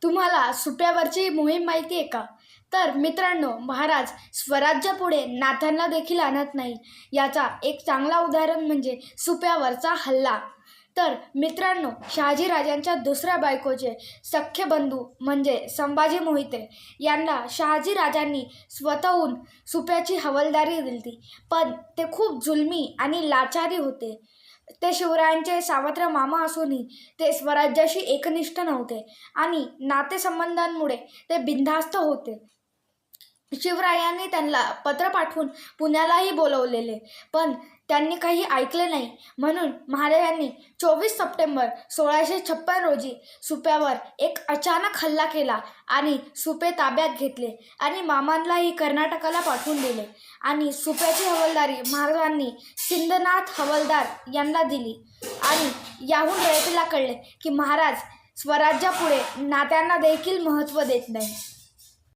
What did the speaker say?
तुम्हाला सुप्यावरची मोहीम माहिती आहे का? तर मित्रांनो, महाराज स्वराज्यापुढे नात्यांना देखील आणत नाही. याचा एक चांगला उदाहरण म्हणजे सुप्यावरचा हल्ला. तर मित्रांनो, शहाजीराजांच्या दुसऱ्या बायकोचे सख्खे बंधू म्हणजे संभाजी मोहिते यांना शहाजीराजांनी स्वतःहून सुप्याची हवालदारी दिली. पण ते खूप जुलमी आणि लाचारी होते. ते शिवरायांचे सावत्र मामा असूनही ते स्वराज्याशी एकनिष्ठ नव्हते आणि नातेसंबंधांमुळे ते बिनधास्त होते. शिवरायांनी त्यांना पत्र पाठवून पुण्यालाही बोलवलेले, पण त्यांनी काही ऐकले नाही. म्हणून महाराजांनी 24 सप्टेंबर 1656 रोजी सुप्यावर एक अचानक हल्ला केला आणि सुपे ताब्यात घेतले आणि मामांनाही कर्नाटकाला पाठवून दिले आणि सुप्याची हवालदारी महाराजांनी सिंधनाथ हवालदार यांना दिली. आणि याहून रयतेला कळले की महाराज स्वराज्यापुढे नात्यांना देखील महत्त्व देत नाही.